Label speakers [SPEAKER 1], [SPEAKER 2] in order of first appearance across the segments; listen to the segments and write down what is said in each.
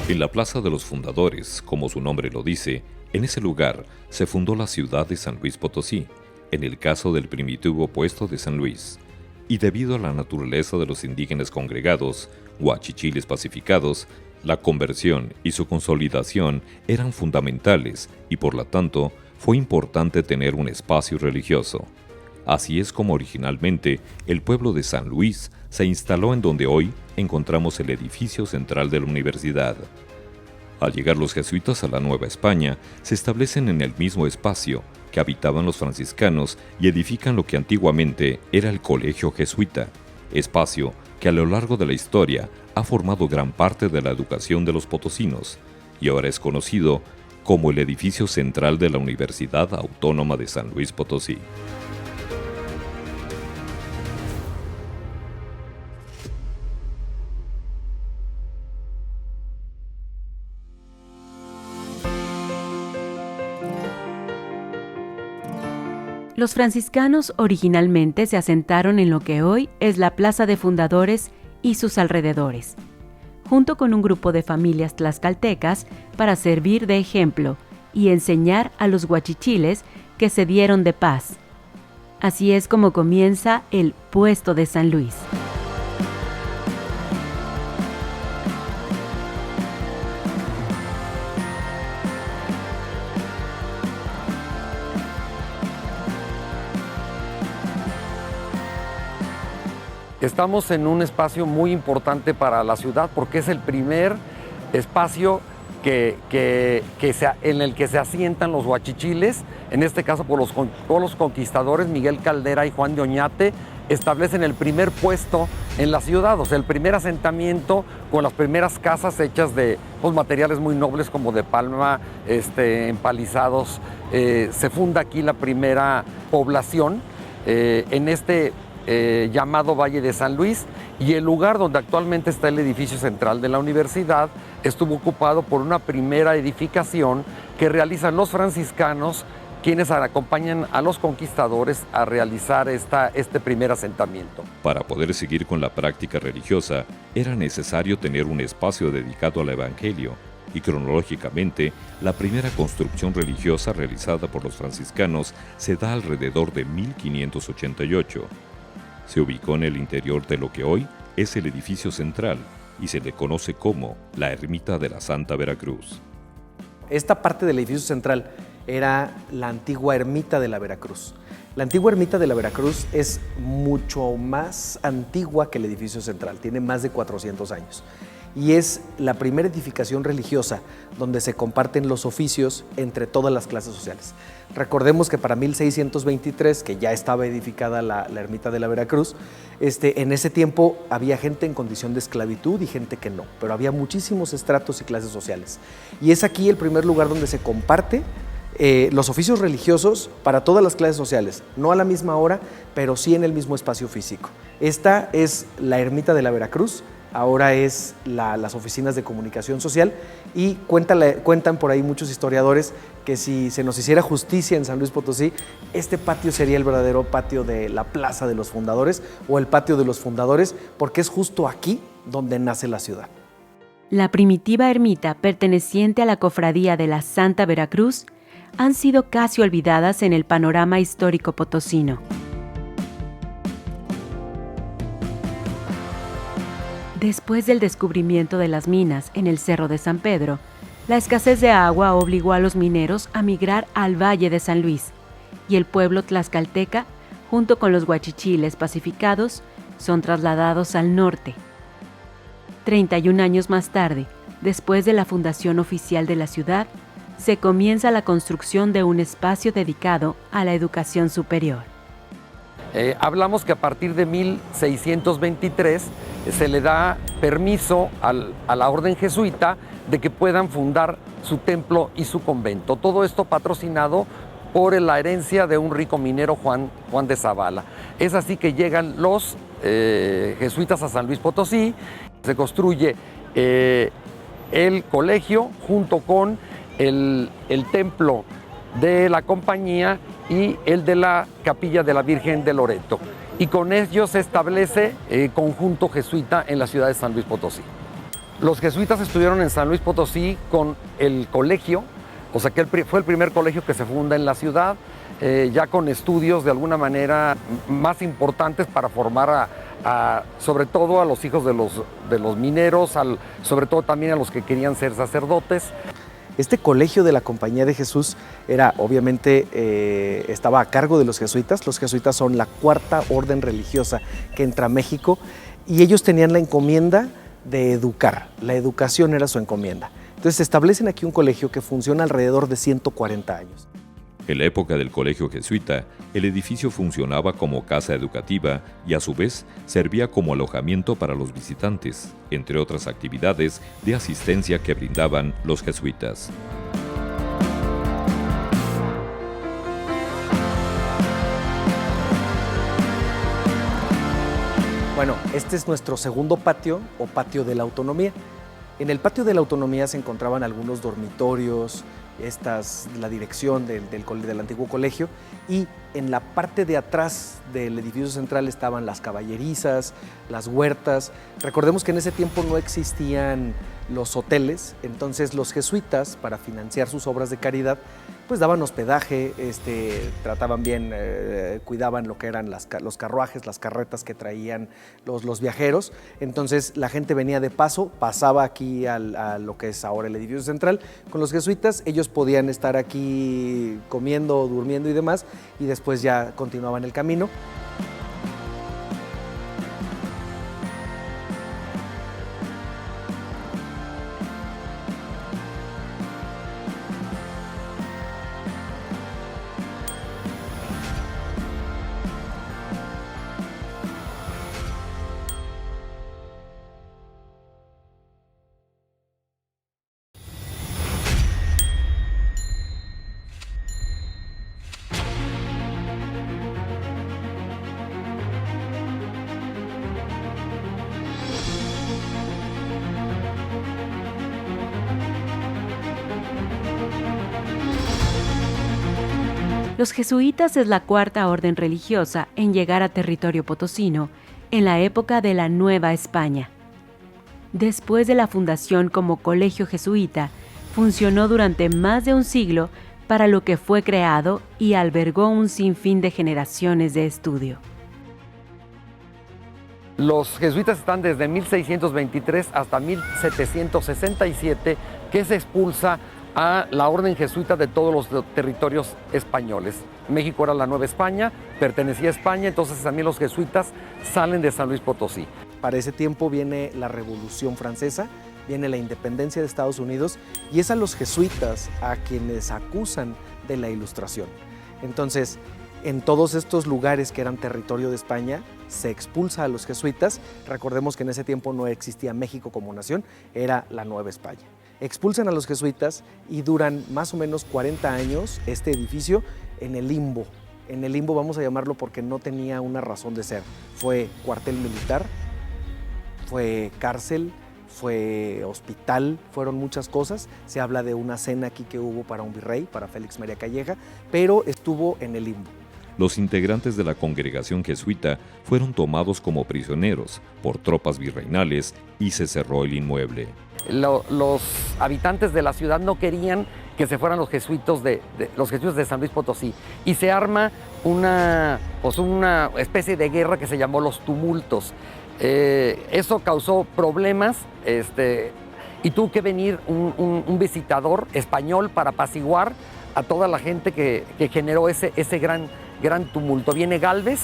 [SPEAKER 1] En la Plaza de los Fundadores, como su nombre lo dice, en ese lugar se fundó la ciudad de San Luis Potosí, en el caso del primitivo puesto de San Luis. Y debido a la naturaleza de los indígenas congregados, huachichiles pacificados, la conversión y su consolidación eran fundamentales y por lo tanto fue importante tener un espacio religioso. Así es como originalmente el pueblo de San Luis se instaló en donde hoy encontramos el edificio central de la universidad. Al llegar los jesuitas a la Nueva España, se establecen en el mismo espacio que habitaban los franciscanos y edifican lo que antiguamente era el Colegio Jesuita, espacio que a lo largo de la historia ha formado gran parte de la educación de los potosinos y ahora es conocido como el edificio central de la Universidad Autónoma de San Luis Potosí.
[SPEAKER 2] Los franciscanos originalmente se asentaron en lo que hoy es la Plaza de Fundadores y sus alrededores, junto con un grupo de familias tlaxcaltecas para servir de ejemplo y enseñar a los huachichiles que se dieron de paz. Así es como comienza el Puesto de San Luis.
[SPEAKER 3] Estamos en un espacio muy importante para la ciudad porque es el primer espacio en el que se asientan los huachichiles, en este caso por los conquistadores Miguel Caldera y Juan de Oñate, establecen el primer puesto en la ciudad, o sea, el primer asentamiento con las primeras casas hechas de materiales muy nobles como de palma, empalizados. Se funda aquí la primera población en este llamado Valle de San Luis, y el lugar donde actualmente está el edificio central de la universidad estuvo ocupado por una primera edificación que realizan los franciscanos, quienes acompañan a los conquistadores a realizar este primer asentamiento.
[SPEAKER 1] Para poder seguir con la práctica religiosa, era necesario tener un espacio dedicado al Evangelio, y cronológicamente, la primera construcción religiosa realizada por los franciscanos se da alrededor de 1588. Se ubicó en el interior de lo que hoy es el edificio central y se le conoce como la Ermita de la Santa Veracruz.
[SPEAKER 4] Esta parte del edificio central era la antigua Ermita de la Veracruz. La antigua Ermita de la Veracruz es mucho más antigua que el edificio central, tiene más de 400 años. Y es la primera edificación religiosa donde se comparten los oficios entre todas las clases sociales. Recordemos que para 1623, que ya estaba edificada la Ermita de la Veracruz, en ese tiempo había gente en condición de esclavitud y gente que no, pero había muchísimos estratos y clases sociales. Y es aquí el primer lugar donde se comparte los oficios religiosos para todas las clases sociales, no a la misma hora, pero sí en el mismo espacio físico. Esta es la Ermita de la Veracruz, ahora es las oficinas de comunicación social, y cuentan por ahí muchos historiadores que si se nos hiciera justicia en San Luis Potosí, este patio sería el verdadero patio de la Plaza de los Fundadores o el Patio de los Fundadores, porque es justo aquí donde nace la ciudad.
[SPEAKER 2] La primitiva ermita perteneciente a la cofradía de la Santa Veracruz han sido casi olvidadas en el panorama histórico potosino. Después del descubrimiento de las minas en el Cerro de San Pedro, la escasez de agua obligó a los mineros a migrar al Valle de San Luis, y el pueblo tlaxcalteca, junto con los huachichiles pacificados, son trasladados al norte. 31 años más tarde, después de la fundación oficial de la ciudad, se comienza la construcción de un espacio dedicado a la educación superior.
[SPEAKER 3] Hablamos que a partir de 1623 se le da permiso a la orden jesuita de que puedan fundar su templo y su convento. Todo esto patrocinado por la herencia de un rico minero, Juan de Zavala. Es así que llegan los jesuitas a San Luis Potosí, se construye el colegio junto con el templo de la compañía y el de la capilla de la Virgen de Loreto. Y con ello se establece conjunto jesuita en la ciudad de San Luis Potosí. Los jesuitas estuvieron en San Luis Potosí con el colegio, o sea que fue el primer colegio que se funda en la ciudad, ya con estudios de alguna manera más importantes para formar sobre todo a los hijos de los mineros, sobre todo también a los que querían ser sacerdotes.
[SPEAKER 4] Este colegio de la Compañía de Jesús era, obviamente, estaba a cargo de los jesuitas. Los jesuitas son la cuarta orden religiosa que entra a México y ellos tenían la encomienda de educar. La educación era su encomienda. Entonces se establecen aquí un colegio que funciona alrededor de 140 años.
[SPEAKER 1] En la época del colegio jesuita, el edificio funcionaba como casa educativa y a su vez servía como alojamiento para los visitantes, entre otras actividades de asistencia que brindaban los jesuitas.
[SPEAKER 4] Bueno, este es nuestro segundo patio o patio de la autonomía. En el patio de la autonomía se encontraban algunos dormitorios, la dirección del antiguo colegio, y en la parte de atrás del edificio central estaban las caballerizas, las huertas. Recordemos que en ese tiempo no existían los hoteles, entonces los jesuitas, para financiar sus obras de caridad, pues daban hospedaje, trataban bien, cuidaban lo que eran los carruajes, las carretas que traían los viajeros. Entonces la gente venía de paso, pasaba aquí a lo que es ahora el edificio central. Con los jesuitas ellos podían estar aquí comiendo, durmiendo y demás, y después ya continuaban el camino.
[SPEAKER 2] Los jesuitas es la cuarta orden religiosa en llegar a territorio potosino en la época de la Nueva España. Después de la fundación como colegio jesuita, funcionó durante más de un siglo para lo que fue creado y albergó un sinfín de generaciones de estudio.
[SPEAKER 3] Los jesuitas están desde 1623 hasta 1767, que se expulsa a la orden jesuita de todos los territorios españoles. México era la Nueva España, pertenecía a España, entonces también los jesuitas salen de San Luis Potosí.
[SPEAKER 4] Para ese tiempo viene la Revolución Francesa, viene la independencia de Estados Unidos, y es a los jesuitas a quienes acusan de la Ilustración. Entonces, en todos estos lugares que eran territorio de España, se expulsa a los jesuitas. Recordemos que en ese tiempo no existía México como nación, era la Nueva España. Expulsan a los jesuitas y duran más o menos 40 años este edificio en el limbo. En el limbo vamos a llamarlo porque no tenía una razón de ser. Fue cuartel militar, fue cárcel, fue hospital, fueron muchas cosas. Se habla de una cena aquí que hubo para un virrey, para Félix María Calleja, pero estuvo en el limbo.
[SPEAKER 1] Los integrantes de la congregación jesuita fueron tomados como prisioneros por tropas virreinales y se cerró el inmueble.
[SPEAKER 3] Los habitantes de la ciudad no querían que se fueran los jesuitas de San Luis Potosí, y se arma una especie de guerra que se llamó los tumultos. Eso causó problemas, y tuvo que venir un visitador español para apaciguar a toda la gente que generó ese gran tumulto. Viene Gálvez,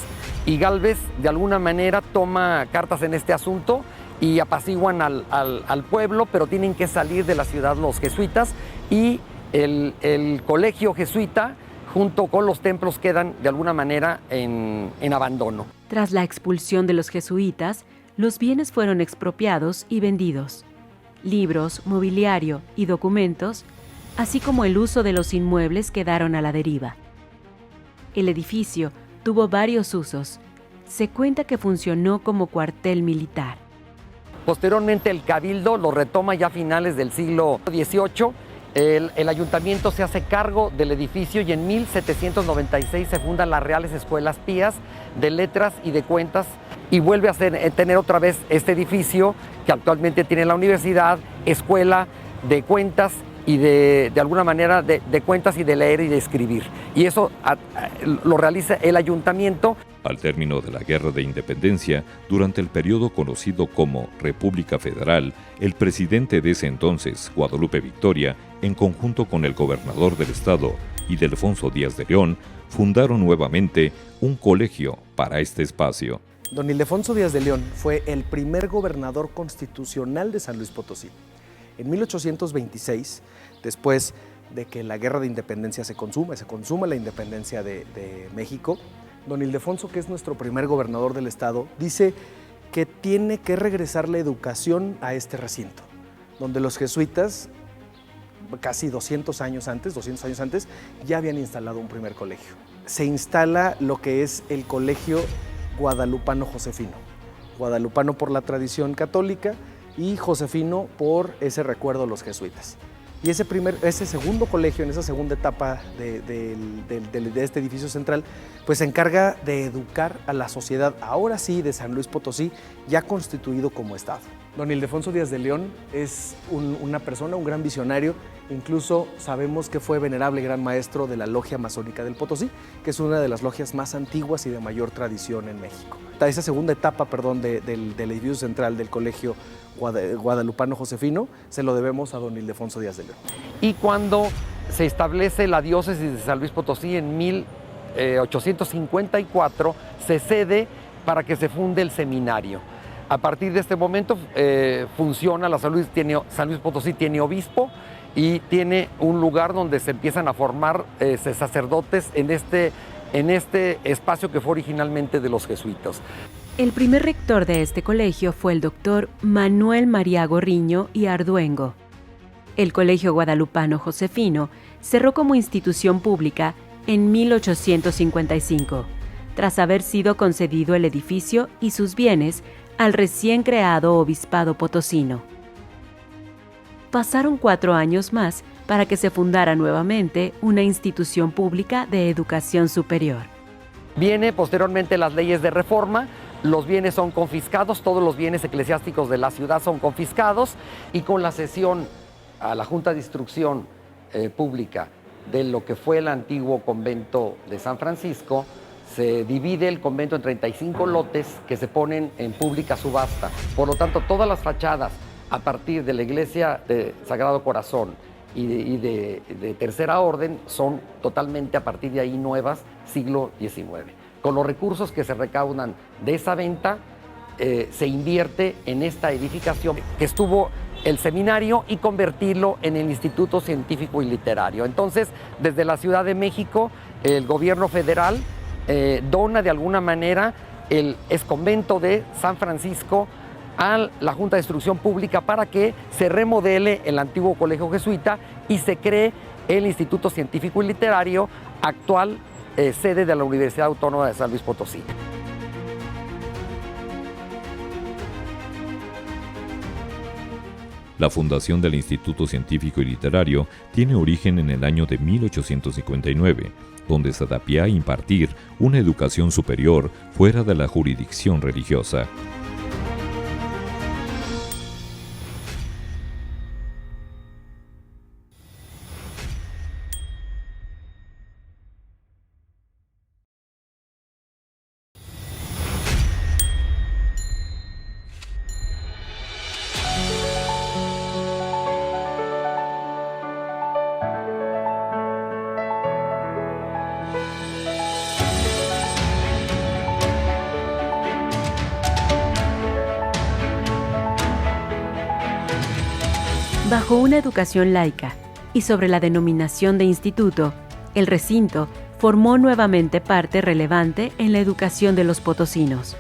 [SPEAKER 3] y Gálvez de alguna manera toma cartas en este asunto y apaciguan al pueblo, pero tienen que salir de la ciudad los jesuitas, y el colegio jesuita junto con los templos quedan de alguna manera en abandono.
[SPEAKER 2] Tras la expulsión de los jesuitas, los bienes fueron expropiados y vendidos. Libros, mobiliario y documentos, así como el uso de los inmuebles, quedaron a la deriva. El edificio tuvo varios usos. Se cuenta que funcionó como cuartel militar.
[SPEAKER 3] Posteriormente el cabildo lo retoma ya a finales del siglo XVIII. El ayuntamiento se hace cargo del edificio y en 1796 se fundan las Reales Escuelas Pías de Letras y de Cuentas. y vuelve a tener otra vez este edificio que actualmente tiene la universidad, escuela de cuentas y de alguna manera de cuentas y de leer y de escribir. Y eso lo realiza el ayuntamiento.
[SPEAKER 1] Al término de la Guerra de Independencia, durante el periodo conocido como República Federal, el presidente de ese entonces, Guadalupe Victoria, en conjunto con el gobernador del estado, Ildefonso Díaz de León, fundaron nuevamente un colegio para este espacio.
[SPEAKER 4] Don Ildefonso Díaz de León fue el primer gobernador constitucional de San Luis Potosí. En 1826, después de que la Guerra de Independencia se consuma la independencia de México, don Ildefonso, que es nuestro primer gobernador del estado, dice que tiene que regresar la educación a este recinto, donde los jesuitas, casi 200 años antes, ya habían instalado un primer colegio. Se instala lo que es el Colegio Guadalupano Josefino. Guadalupano por la tradición católica y Josefino por ese recuerdo a los jesuitas. Y ese segundo colegio, en esa segunda etapa de este edificio central, pues se encarga de educar a la sociedad, ahora sí, de San Luis Potosí, ya constituido como estado. Don Ildefonso Díaz de León es una persona, un gran visionario. Incluso sabemos que fue venerable gran maestro de la Logia Masónica del Potosí, que es una de las logias más antiguas y de mayor tradición en México. Esa segunda etapa, del edificio central del Colegio Guadalupano Josefino, se lo debemos a don Ildefonso Díaz de León.
[SPEAKER 3] Y cuando se establece la diócesis de San Luis Potosí en 1854, se cede para que se funde el seminario. A partir de este momento funciona San Luis Potosí tiene obispo y tiene un lugar donde se empiezan a formar sacerdotes en este espacio que fue originalmente de los jesuitas.
[SPEAKER 2] El primer rector de este colegio fue el doctor Manuel María Gorriño y Arduengo. El Colegio Guadalupano Josefino cerró como institución pública en 1855, tras haber sido concedido el edificio y sus bienes al recién creado Obispado Potosino. Pasaron 4 años más para que se fundara nuevamente una institución pública de educación superior.
[SPEAKER 3] Viene posteriormente las leyes de reforma, los bienes son confiscados, todos los bienes eclesiásticos de la ciudad son confiscados y con la cesión a la Junta de Instrucción Pública de lo que fue el antiguo convento de San Francisco, se divide el convento en 35 lotes que se ponen en pública subasta. Por lo tanto, todas las fachadas a partir de la iglesia de Sagrado Corazón y de Tercera Orden son totalmente a partir de ahí nuevas, siglo XIX. Con los recursos que se recaudan de esa venta, se invierte en esta edificación que estuvo el seminario y convertirlo en el Instituto Científico y Literario. Entonces, desde la Ciudad de México, el gobierno federal dona de alguna manera el exconvento de San Francisco a la Junta de Instrucción Pública para que se remodele el antiguo colegio jesuita y se cree el Instituto Científico y Literario, actual sede de la Universidad Autónoma de San Luis Potosí.
[SPEAKER 1] La fundación del Instituto Científico y Literario tiene origen en el año de 1859, donde se da pie a impartir una educación superior fuera de la jurisdicción religiosa.
[SPEAKER 2] Bajo una educación laica y sobre la denominación de instituto, el recinto formó nuevamente parte relevante en la educación de los potosinos.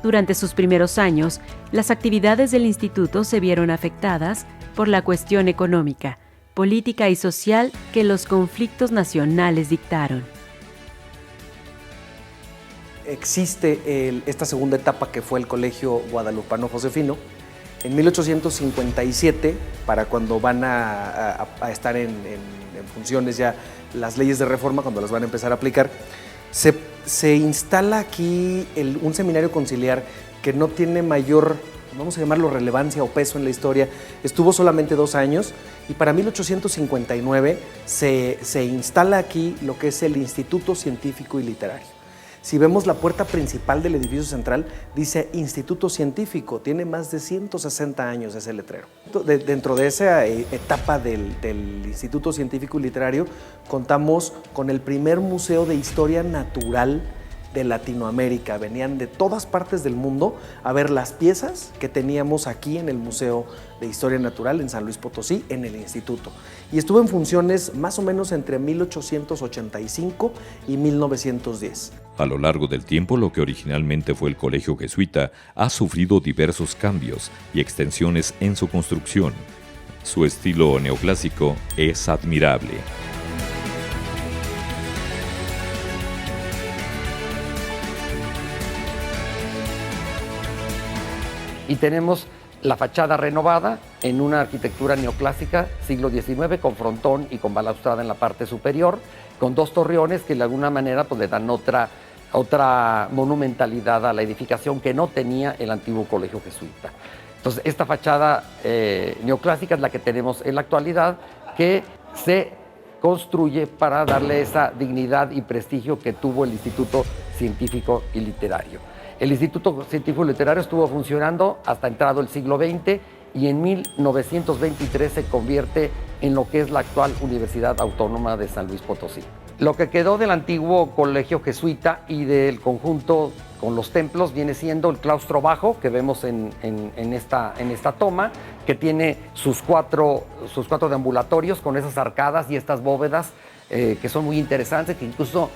[SPEAKER 2] Durante sus primeros años, las actividades del instituto se vieron afectadas por la cuestión económica, política y social que los conflictos nacionales dictaron.
[SPEAKER 4] Existe esta segunda etapa que fue el Colegio Guadalupano Josefino. En 1857, para cuando van a estar en funciones ya las leyes de reforma, cuando las van a empezar a aplicar, se se instala aquí un seminario conciliar que no tiene mayor, vamos a llamarlo relevancia o peso en la historia. Estuvo solamente 2 años y para 1859 se instala aquí lo que es el Instituto Científico y Literario. Si vemos la puerta principal del edificio central, dice Instituto Científico, tiene más de 160 años ese letrero. Dentro de esa etapa del Instituto Científico y Literario, contamos con el primer museo de historia natural de Latinoamérica. Venían de todas partes del mundo a ver las piezas que teníamos aquí en el Museo de Historia Natural en San Luis Potosí, en el instituto. Y estuvo en funciones más o menos entre 1885 y 1910.
[SPEAKER 1] A lo largo del tiempo, lo que originalmente fue el colegio jesuita ha sufrido diversos cambios y extensiones en su construcción. Su estilo neoclásico es admirable.
[SPEAKER 3] Y tenemos la fachada renovada en una arquitectura neoclásica, siglo XIX, con frontón y con balaustrada en la parte superior, con 2 torreones que de alguna manera pues, le dan otra monumentalidad a la edificación que no tenía el antiguo colegio jesuita. Entonces, esta fachada neoclásica es la que tenemos en la actualidad, que se construye para darle esa dignidad y prestigio que tuvo el Instituto Científico y Literario. El Instituto Científico y Literario estuvo funcionando hasta entrado el siglo XX y en 1923 se convierte en lo que es la actual Universidad Autónoma de San Luis Potosí. Lo que quedó del antiguo colegio jesuita y del conjunto con los templos viene siendo el claustro bajo que vemos en esta toma, que tiene sus cuatro deambulatorios con esas arcadas y estas bóvedas que son muy interesantes, que incluso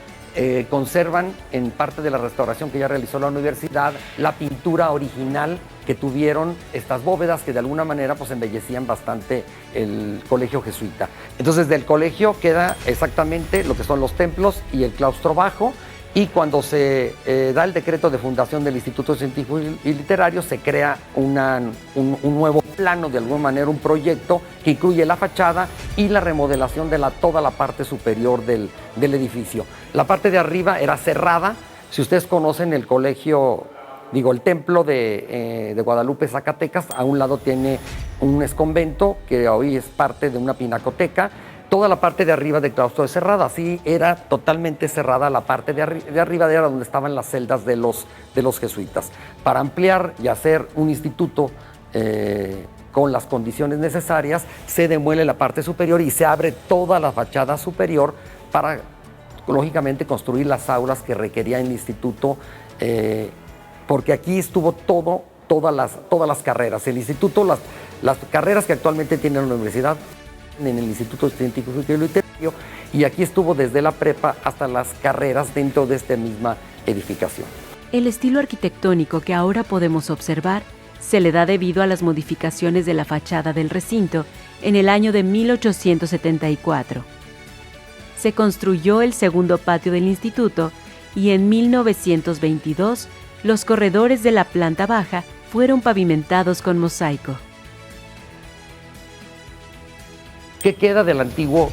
[SPEAKER 3] conservan en parte de la restauración que ya realizó la universidad la pintura original que tuvieron estas bóvedas que de alguna manera pues embellecían bastante el colegio jesuita. Entonces del colegio queda exactamente lo que son los templos y el claustro bajo, y cuando se da el decreto de fundación del Instituto Científico y Literario se crea un nuevo plano, de alguna manera un proyecto que incluye la fachada y la remodelación de toda la parte superior del edificio. La parte de arriba era cerrada. Si ustedes conocen el colegio, el templo de Guadalupe, Zacatecas, a un lado tiene un exconvento que hoy es parte de una pinacoteca. Toda la parte de arriba del claustro es cerrada, así era totalmente cerrada la parte de arriba, era donde estaban las celdas de los jesuitas. Para ampliar y hacer un instituto con las condiciones necesarias, se demuele la parte superior y se abre toda la fachada superior para, lógicamente, construir las aulas que requería el instituto, porque aquí estuvo todas las carreras. El instituto, las carreras que actualmente tiene la universidad, en el Instituto Científico y Literario, y aquí estuvo desde la prepa hasta las carreras dentro de esta misma edificación.
[SPEAKER 2] El estilo arquitectónico que ahora podemos observar se le da debido a las modificaciones de la fachada del recinto en el año de 1874. Se construyó el segundo patio del instituto y en 1922 los corredores de la planta baja fueron pavimentados con mosaico.
[SPEAKER 3] ¿Qué queda del antiguo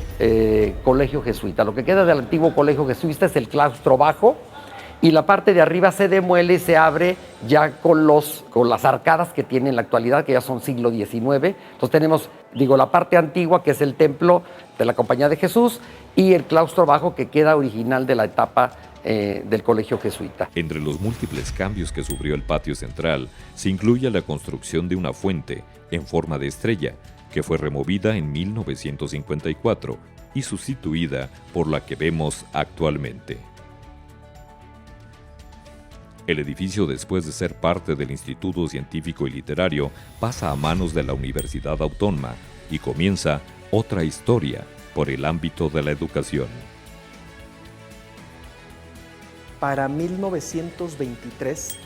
[SPEAKER 3] colegio jesuita? Lo que queda del antiguo colegio jesuita es el claustro bajo, y la parte de arriba se demuele y se abre ya con las arcadas que tiene en la actualidad, que ya son siglo XIX. Entonces tenemos, la parte antigua, que es el templo de la Compañía de Jesús, y el claustro bajo, que queda original de la etapa del colegio jesuita.
[SPEAKER 1] Entre los múltiples cambios que sufrió el patio central, se incluye la construcción de una fuente en forma de estrella, que fue removida en 1954 y sustituida por la que vemos actualmente. El edificio, después de ser parte del Instituto Científico y Literario, pasa a manos de la Universidad Autónoma y comienza otra historia por el ámbito de la educación.
[SPEAKER 4] Para 1923,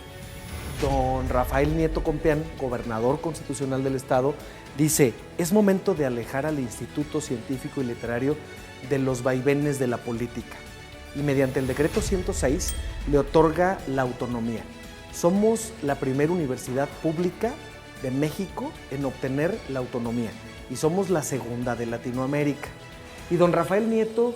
[SPEAKER 4] don Rafael Nieto Compeán, gobernador constitucional del estado, dice: es momento de alejar al Instituto Científico y Literario de los vaivenes de la política. Y mediante el decreto 106 le otorga la autonomía. Somos la primera universidad pública de México en obtener la autonomía y somos la segunda de Latinoamérica. Y don Rafael Nieto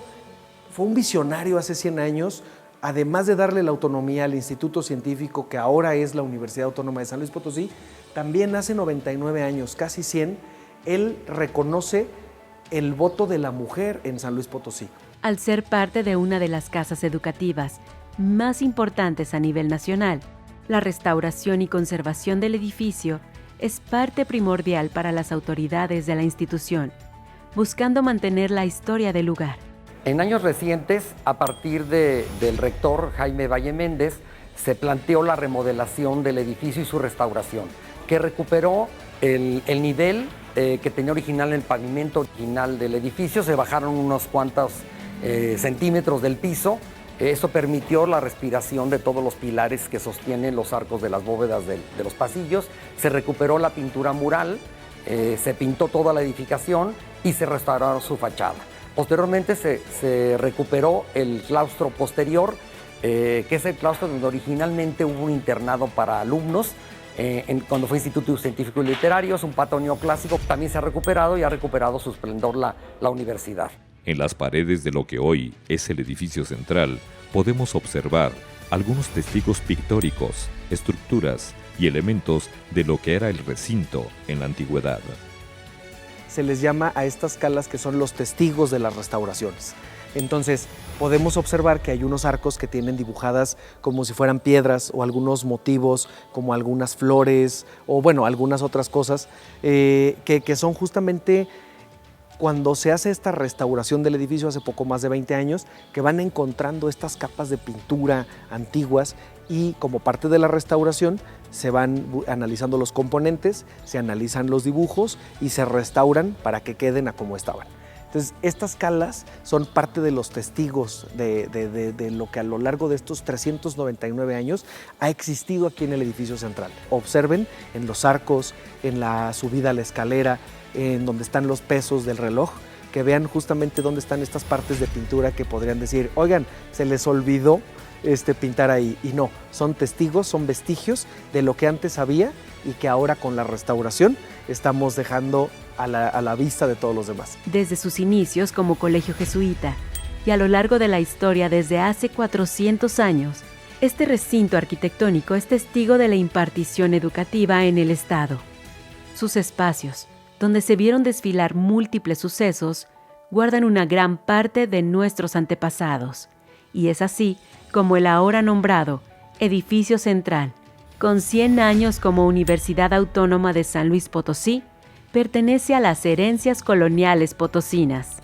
[SPEAKER 4] fue un visionario hace 100 años además de darle la autonomía al Instituto Científico, que ahora es la Universidad Autónoma de San Luis Potosí, también hace 99 años, casi 100, él reconoce el voto de la mujer en San Luis Potosí.
[SPEAKER 2] Al ser parte de una de las casas educativas más importantes a nivel nacional, la restauración y conservación del edificio es parte primordial para las autoridades de la institución, buscando mantener la historia del lugar.
[SPEAKER 3] En años recientes, a partir del rector Jaime Valle Méndez, se planteó la remodelación del edificio y su restauración, que recuperó el nivel que tenía original el pavimento original del edificio. Se bajaron unos cuantos centímetros del piso. Eso permitió la respiración de todos los pilares que sostienen los arcos de las bóvedas de los pasillos. Se recuperó la pintura mural, se pintó toda la edificación y se restauró su fachada. Posteriormente se recuperó el claustro posterior, que es el claustro donde originalmente hubo un internado para alumnos, cuando fue Instituto Científico y Literario. Es un patio neoclásico, también se ha recuperado y ha recuperado su esplendor la universidad.
[SPEAKER 1] En las paredes de lo que hoy es el edificio central, podemos observar algunos testigos pictóricos, estructuras y elementos de lo que era el recinto en la antigüedad.
[SPEAKER 4] Se les llama a estas calas que son los testigos de las restauraciones. Entonces, podemos observar que hay unos arcos que tienen dibujadas como si fueran piedras o algunos motivos como algunas flores o bueno, algunas otras cosas que son justamente cuando se hace esta restauración del edificio hace poco más de 20 años, que van encontrando estas capas de pintura antiguas y como parte de la restauración se van analizando los componentes, se analizan los dibujos y se restauran para que queden a como estaban. Entonces, estas calas son parte de los testigos de lo que a lo largo de estos 399 años ha existido aquí en el edificio central. Observen en los arcos, en la subida a la escalera, en donde están los pesos del reloj, que vean justamente dónde están estas partes de pintura que podrían decir, oigan, se les olvidó pintar ahí. Y no, son testigos, son vestigios de lo que antes había y que ahora con la restauración estamos dejando a la vista de todos los demás.
[SPEAKER 2] Desde sus inicios como colegio jesuita y a lo largo de la historia desde hace 400 años, este recinto arquitectónico es testigo de la impartición educativa en el Estado. Sus espacios, donde se vieron desfilar múltiples sucesos, guardan una gran parte de nuestros antepasados. Y es así como el ahora nombrado Edificio Central, con 100 años como Universidad Autónoma de San Luis Potosí, pertenece a las herencias coloniales potosinas.